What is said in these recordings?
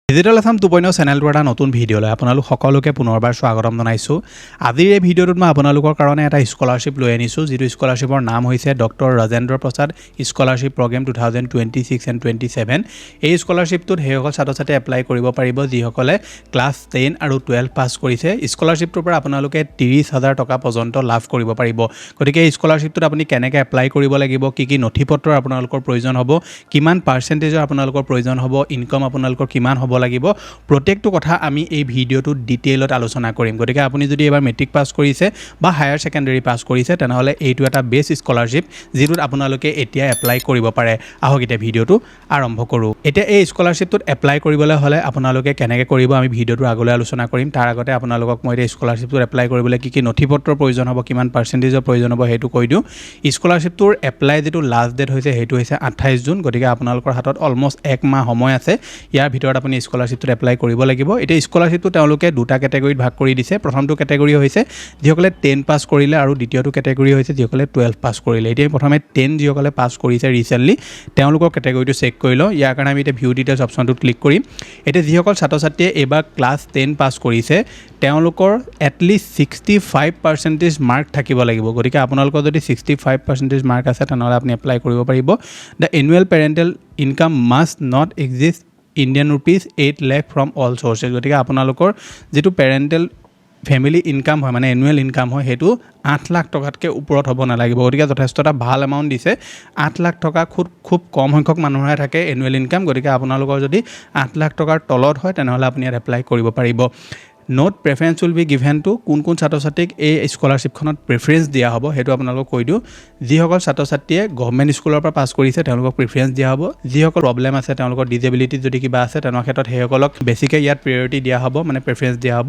Digital Assam 2.0 চেনেলটোৰ এটা নতুন ভিডিঅ'লৈ আপোনালোক সকলোকে পুনৰবাৰ স্বাগতম জনাইছোঁ। আজিৰ এই ভিডিঅ'টোত মই আপোনালোকৰ কাৰণে এটা স্কলাৰশ্বিপ লৈ আনিছোঁ, যিটো স্কলাৰশ্বিপৰ নাম হৈছে doctor Rajendra Prasad scholarship program 2026 and 27। এই স্কলাৰশ্বিপটোত সেইসকল ছাত্ৰ ছাত্ৰীয়ে এপ্লাই কৰিব পাৰিব যিসকলে ক্লাছ 10 আৰু 12 পাছ কৰিছে। স্কলাৰশ্বিপটোৰ পৰা আপোনালোকে 30,000 টকা পৰ্যন্ত লাভ কৰিব পাৰিব। গতিকে এই স্কলাৰশ্বিপটোত আপুনি কেনেকৈ এপ্লাই কৰিব লাগিব, কি নথিপত্ৰ আপোনালোকৰ প্ৰয়োজন হ'ব, কিমান পাৰ্চেণ্টেজৰ আপোনালোকৰ প্ৰয়োজন হ'ব, ইনকাম আপোনালোকৰ কিমান হ'ব লাগিব, প্ৰত্যেকটো কথা আমি এই ভিডিঅ'টোত ডিটেইলত আলোচনা কৰিম। গতিকে আপুনি যদি এবাৰ মেট্ৰিক পাছ কৰিছে বা হায়াৰ ছেকেণ্ডাৰী পাছ কৰিছে তেনেহ'লে এইটো এটা বেষ্ট স্কলাৰশ্বিপ যিটোত আপোনালোকে এতিয়া এপ্লাই কৰিব পাৰে। আহক এতিয়া ভিডিঅ'টো আৰম্ভ কৰোঁ। এতিয়া এই স্কলাৰশ্বিপটোত এপ্লাই কৰিবলৈ হ'লে আপোনালোকে কেনেকৈ কৰিব আমি ভিডিঅ'টোৰ আগলৈ আলোচনা কৰিম। তাৰ আগতে আপোনালোকক মই এতিয়া স্কলাৰশ্বিপটোত এপ্লাই কৰিবলৈ কি নথিপত্ৰৰ প্ৰয়োজন হ'ব, কিমান পাৰ্চেণ্টেজৰ প্ৰয়োজন হ'ব সেইটো কৈ দিওঁ। স্কলাৰশ্বিপটোৰ এপ্লাই যিটো লাষ্ট ডেট হৈছে সেইটো হৈছে 28 জুন। গতিকে আপোনালোকৰ হাতত অলমষ্ট 1 মাহ সময় আছে। ইয়াৰ ভিতৰত আপুনি স্কলাৰশ্বিপটোত এপ্লাই কৰিব লাগিব। এতিয়া স্কলাৰশ্বিপটো তেওঁলোকে দুটা কেটেগৰীত ভাগ কৰি দিছে। প্ৰথমটো কেটেগৰী হৈছে যিসকলে 10 পাছ কৰিলে আৰু দ্বিতীয়টো কেটেগৰী হৈছে যিসকলে 12 পাছ কৰিলে। এতিয়া প্ৰথমে 10 যিসকলে পাছ কৰিছে ৰিচেণ্টলি তেওঁলোকৰ কেটেগৰীটো চেক কৰি লওঁ। ইয়াৰ কাৰণে আমি এতিয়া ভিউ ডিটেইলছ অপশ্যনটোত ক্লিক কৰিম। এতিয়া যিসকল ছাত্ৰ ছাত্ৰীয়ে এইবাৰ ক্লাছ 10 পাছ কৰিছে তেওঁলোকৰ এটলিষ্ট 65% মাৰ্ক থাকিব লাগিব। গতিকে আপোনালোকৰ যদি 65% মাৰ্ক আছে তেনেহ'লে আপুনি এপ্লাই কৰিব পাৰিব। The annual parental income must not exceed Indian rupees 8 lakh from all sources. গতিকে আপোনালোকৰ যিটো পেৰেণ্টেল ফেমিলি ইনকাম হয় মানে এনুৱেল ইনকাম হয় সেইটো 8 লাখ টকাতকৈ ওপৰত হ'ব নালাগিব। গতিকে যথেষ্ট এটা ভাল এমাউণ্ট দিছে। 8 লাখ টকা খুব কম সংখ্যক মানুহৰে থাকে এনুৱেল ইনকাম। গতিকে আপোনালোকৰ যদি 8 লাখ টকাৰ তলত হয় তেনেহ'লে আপুনি ইয়াত এপ্লাই কৰিব পাৰিব। Note preference will be given to কোন ছাত্ৰ ছাত্ৰীক এই স্কলাৰশ্বিপখনত প্ৰেফাৰেঞ্চ দিয়া হ'ব সেইটো আপোনালোকক কৈ দিওঁ। যিসকল ছাত্ৰ ছাত্ৰীয়ে গভৰ্ণমেণ্ট স্কুলৰ পৰা পাছ কৰিছে তেওঁলোকক প্ৰিফাৰেঞ্চ দিয়া হ'ব। যিসকল প্ৰব্লেম আছে তেওঁলোকৰ ডিজেবিলিটি যদি কিবা আছে তেনেকুৱা ক্ষেত্ৰত সেইসকলক বেছিকৈ ইয়াত প্ৰিয়ৰিটি দিয়া হ'ব, মানে প্ৰেফাৰেঞ্চ দিয়া হ'ব।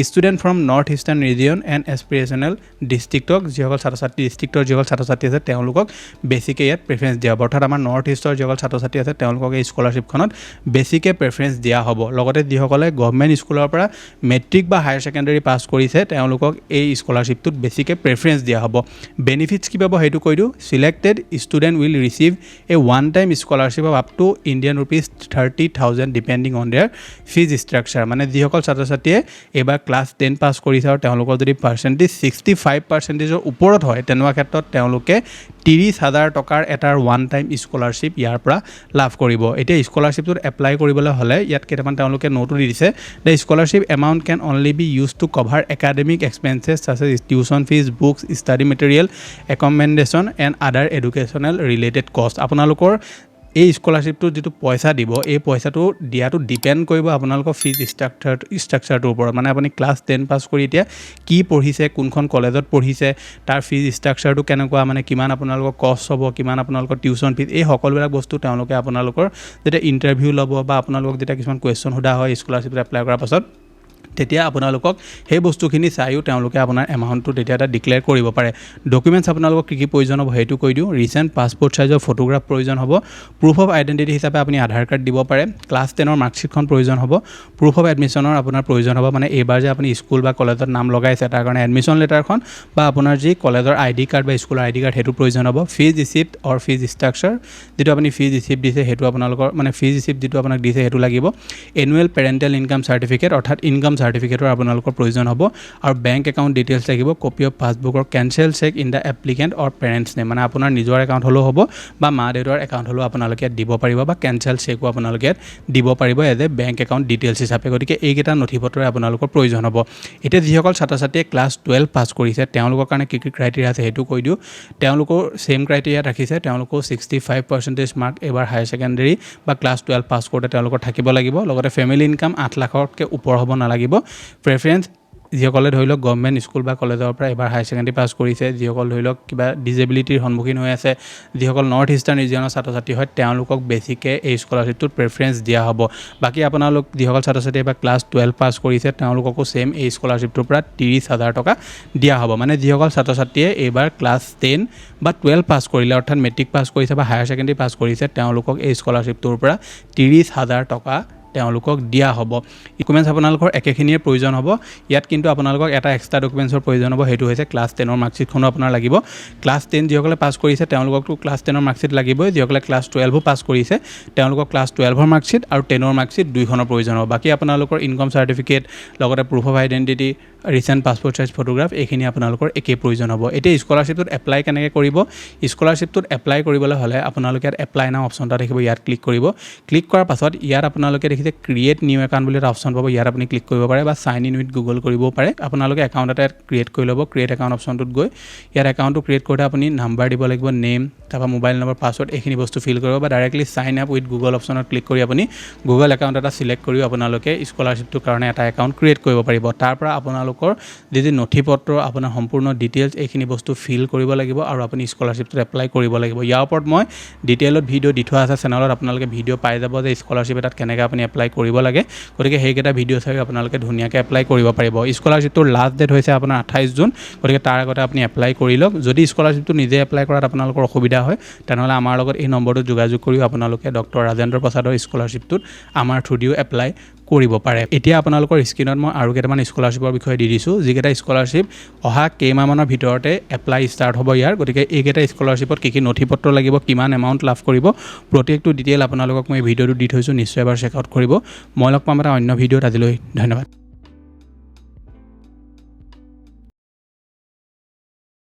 Student from north eastern region and aspirational ডিষ্ট্ৰিক্টক যিসকল ছাত্ৰ ছাত্ৰী ডিষ্ট্ৰিক্টৰ যিসকল ছাত্ৰ ছাত্ৰী আছে তেওঁলোকক বেছিকৈ ইয়াত প্ৰেফাৰেঞ্চ দিয়া হ'ব। অৰ্থাৎ আমাৰ নৰ্থ ইষ্টৰ যিসকল ছাত্ৰ ছাত্ৰী আছে তেওঁলোকক এই স্কলাৰশ্বিপখনত বেছিকৈ প্ৰেফাৰেঞ্চ দিয়া হ'ব। লগতে যিসকলে গভৰ্ণমেণ্ট স্কুলৰ পৰা মেট্ৰিক বা হায়াৰ ছেকেণ্ডাৰী পাছ কৰিছে তেওঁলোকক এই স্কলাৰশ্বিপটোত বেছিকৈ প্ৰেফাৰেঞ্চ দিয়া হ'ব। বেনিফিটছ কি পাব সেইটো কৈ দিওঁ। Selected student will receive a one time scholarship of up to Indian rupees 30,000 depending on their fees structure. মানে যিসকল ছাত্ৰ ছাত্ৰীয়ে এইবাৰ ক্লাছ 10 পাছ কৰিছে আৰু তেওঁলোকৰ যদি পাৰ্চেণ্টেজ 65%ৰ ওপৰত হয় তেনেকুৱা ক্ষেত্ৰত তেওঁলোকে 30,000 টকাৰ এটা ওৱান টাইম স্কলাৰশ্বিপ ইয়াৰ পৰা লাভ কৰিব। এতিয়া স্কলাৰশ্বিপটোত এপ্লাই কৰিবলৈ হ'লে ইয়াত কেইটামান তেওঁলোকে নোটো দি দিছে। The scholarship amount can only be used to cover academic expenses such as tuition fees, books, study material, accommodation and other educational related costs. আপোনালোকৰ এই স্কলাৰশ্বিপটোৰ যিটো পইচা দিব এই পইচাটো দিয়াটো ডিপেণ্ড কৰিব আপোনালোকৰ ফিজ ষ্ট্ৰাকচাৰটোৰ ওপৰত। মানে আপুনি ক্লাছ 10 পাছ কৰি এতিয়া কি পঢ়িছে, কোনখন কলেজত পঢ়িছে, তাৰ ফিজ ষ্ট্ৰাকচাৰটো কেনেকুৱা, মানে কিমান আপোনালোকৰ কষ্ট হ'ব, কিমান আপোনালোকৰ টিউশ্যন ফিজ, এই সকলোবিলাক বস্তু তেওঁলোকে আপোনালোকৰ যেতিয়া ইণ্টাৰভিউ ল'ব বা আপোনালোকক যেতিয়া কিছুমান কুৱেশ্যন সোধা হয় স্কলাৰশ্বিপত এপ্লাই কৰাৰ পাছত তেতিয়া আপোনালোকক সেই বস্তুখিনি চাইও তেওঁলোকে আপোনাৰ এমাউণ্টটো তেতিয়া এটা ডিক্লেয়াৰ কৰিব পাৰে। ডকুমেণ্টছ আপোনালোকক কি প্ৰয়োজন হ'ব সেইটো কৈ দিওঁ। ৰিচেণ্ট পাছপৰ্ট চাইজৰ ফটোগ্ৰাফ প্ৰয়োজন হ'ব। প্ৰুফ অফ আইডেণ্টিটি হিচাপে আপুনি আধাৰ কাৰ্ড দিব পাৰে। ক্লাছ 10ৰ মাৰ্কশ্বিটখন প্ৰয়োজন হ'ব। প্ৰুফ অফ এডমিশ্যনৰ আপোনাৰ প্ৰয়োজন হ'ব, মানে এইবাৰ যে আপুনি স্কুল বা কলেজত নাম লগাইছে তাৰ কাৰণে এডমিশ্যন লেটাৰখন বা আপোনাৰ যি কলেজৰ ID কাৰ্ড বা স্কুলৰ ID কাৰ্ড সেইটো প্ৰয়োজন হ'ব। ফিজ ৰিচিপ্ট অৰ ফিজ ষ্ট্ৰাকচাৰ যিটো আপুনি ফিজ ৰিচিপ্ট দিছে সেইটো আপোনালোকৰ মানে ফিজ ৰিচিপ্ট যিটো আপোনাক দিছে সেইটো লাগিব। এনুৱেল পেৰেণ্টেল ইনকাম চাৰ্টিফিকেট অৰ্থাৎ ইনকাম চাৰ্টিফিকেটৰ আপোনালোকৰ প্ৰয়োজন হ'ব। আৰু বেংক একাউণ্ট ডিটেইলছ লাগিব। কপি অফ পাছবুকৰ cancel cheque in the applicant or parents name, মানে আপোনাৰ নিজৰ একাউণ্ট হ'লেও হ'ব বা মা দেউতাৰ একাউণ্ট হ'লেও আপোনালোকে ইয়াত দিব পাৰিব বা কেঞ্চেল চেকো আপোনালোকে ইয়াত দিব পাৰিব as a bank account details হিচাপে। গতিকে এইকেইটা নথিপত্ৰৰে আপোনালোকৰ প্ৰয়োজন হ'ব। এতিয়া যিসকল ছাত্ৰ ছাত্ৰীয়ে ক্লাছ 12 পাছ কৰিছে তেওঁলোকৰ কাৰণে কি ক্ৰাইটেৰিয়া আছে সেইটো কৈ দিওঁ। তেওঁলোকৰ ছেইম ক্ৰাইটেৰিয়াত ৰাখিছে। তেওঁলোকৰ 65% মাৰ্ক এইবাৰ হায়াৰ ছেকেণ্ডাৰী বা ক্লাছ 12 পাছ কৰোঁতে তেওঁলোকৰ থাকিব লাগিব। লগতে ফেমিলি ইনকাম 8 লাখতকৈ ওপৰ হ'ব নালাগিব। প্ৰেফাৰেঞ্চ যিসকলে ধৰি লওক গভৰ্ণমেণ্ট স্কুল বা কলেজৰ পৰা এবাৰ হায়াৰ ছেকেণ্ডেৰী পাছ কৰিছে, যিসকল ধৰি লওক কিবা ডিজেবিলিটিৰ সন্মুখীন হৈ আছে, যিসকল নৰ্থ ইষ্টাৰ্ণ ৰিজিয়নৰ ছাত্ৰ ছাত্ৰী হয় তেওঁলোকক বেছিকৈ এই স্কলাৰশ্বিপটোত প্ৰেফাৰেঞ্চ দিয়া হ'ব। বাকী আপোনালোক যিসকল ছাত্ৰ ছাত্ৰী এবাৰ ক্লাছ 12 পাছ কৰিছে তেওঁলোককো ছেইম এই স্কলাৰশ্বিপটোৰ পৰা 30,000 টকা দিয়া হ'ব। মানে যিসকল ছাত্ৰ ছাত্ৰীয়ে এইবাৰ ক্লাছ 10 বা 12 পাছ কৰিলে অৰ্থাৎ মেট্ৰিক পাছ কৰিছে বা হায়াৰ ছেকেণ্ডেৰী পাছ কৰিছে তেওঁলোকক এই স্কলাৰশ্বিপটোৰ পৰা 30,000 টকা তেওঁলোকক দিয়া হ'ব ডকুমেণ্টছ আপোনালোকৰ একেখিনিয়ে প্ৰয়োজন হ'ব ইয়াত কিন্তু আপোনালোকক এটা এক্সট্ৰা ডকুমেণ্টছৰ প্ৰয়োজন হ'ব সেইটো হৈছে ক্লাছ 10ৰ মাৰ্কশ্বিটখনো আপোনাৰ লাগিব ক্লাছ 10 যিসকলে পাছ কৰিছে তেওঁলোককতো ক্লাছ 10ৰ মাৰ্কশ্বিট লাগিবই যিসকলে ক্লাছ 12ও পাছ কৰিছে তেওঁলোকক ক্লাছ 12ৰ মাৰ্কশ্বিট আৰু 10ৰ মাৰ্কশ্বিট দুইখনৰ প্ৰয়োজন হ'ব বাকী আপোনালোকৰ ইনকম চাৰ্টিফিকেট লগতে proof of identity recent passport size photograph এইখিনি আপোনালোকৰ একেই প্ৰয়োজন হ'ব এতিয়া স্কলাৰশ্বিপটোত এপ্লাই কেনেকৈ কৰিব স্কলাৰশ্বিপটোত এপ্লাই কৰিবলৈ হ'লে আপোনালোকে ইয়াত এপ্লাই নাও অপশ্যন এটা দেখিব ইয়াত ক্লিক কৰিব ক্লিক কৰাৰ পাছত ইয়াত আপোনালোকে দেখিছে ক্ৰিয়েট নিউ একাউণ্ট বুলি এটা অপশ্যন পাব ইয়াত আপুনি ক্লিক কৰিব পাৰে বা সাইন ইন উইথ গুগল কৰিবও পাৰে আপোনালোকে একাউণ্ট এটা ক্ৰিয়েট কৰি ল'ব ক্ৰিয়েট একাউণ্ট অপশ্যনটোত গৈ ইয়াত একাউণ্টটো ক্ৰিয়েট কৰোঁতে আপুনি নাম্বাৰ দিব লাগিব নেম তাৰপৰা মোবাইল নম্বৰ পাছৱৰ্ড এইখিনি বস্তু ফিল কৰিব বা directly sign up with Google অপশ্যনত ক্লিক কৰি আপুনি গুগল একাউণ্ট এটা চিলেক্ট কৰি আপোনালোকে স্কলাৰশ্বিপটোৰ কাৰণে এটা একাউণ্ট ক্ৰিয়েট কৰিব পাৰিব তাৰ পৰা আপোনালোকৰ যি নথিপত্ৰ আপোনাৰ সম্পূৰ্ণ ডিটেইলছ এইখিনি বস্তু ফিল কৰিব লাগিব আৰু আপুনি স্কলাৰশ্বিপটোত এপ্লাই কৰিব লাগিব ইয়াৰ ওপৰত মই ডিটেইলত ভিডিঅ' দি থোৱা আছে চেনেলত আপোনালোকে ভিডিঅ' পাই যাব যে স্কলাৰশ্বিপ এটাত কেনেকৈ আপুনি এপ্লাই কৰিব লাগে গতিকে সেইকেইটা ভিডিঅ' চাই আপোনালোকে ধুনীয়াকৈ এপ্লাই কৰিব পাৰিব স্কলাৰশ্বিপটোৰ লাষ্ট ডেট হৈছে আপোনাৰ 28 জুন গতিকে তাৰ আগতে আপুনি এপ্লাই কৰি লওক যদি স্কলাৰশ্বিপটো নিজে এপ্লাই কৰাত আপোনালোকৰ অসুবিধা হয় তেনেহ'লে আমাৰ লগত এই নম্বৰটোত যোগাযোগ কৰিও আপোনালোকে ডক্টৰ ৰাজেন্দ্ৰ প্ৰসাদৰ স্কলাৰশ্বিপটোত আমাৰ থ্ৰুদিও এপ্লাই কৰিব পাৰে এতিয়া আপোনালোকৰ স্ক্ৰীনত মই আৰু কেইটামান স্কলাৰশ্বিপৰ বিষয়ে দি দিছোঁ যিকেইটা স্কলাৰশ্বিপ অহা কেইমাহমানৰ ভিতৰতে এপ্লাই ষ্টাৰ্ট হ'ব ইয়াৰ গতিকে এইকেইটা স্কলাৰশ্বিপত কি নথিপত্ৰ লাগিব কিমান এমাউণ্ট লাভ কৰিব প্ৰত্যেকটো ডিটেইল আপোনালোকক মই ভিডিঅ'টো দি থৈছোঁ নিশ্চয় এবাৰ চেকআউট কৰিব মই লগ পাম এটা অন্য ভিডিঅ'ত আজিলৈ ধন্যবাদ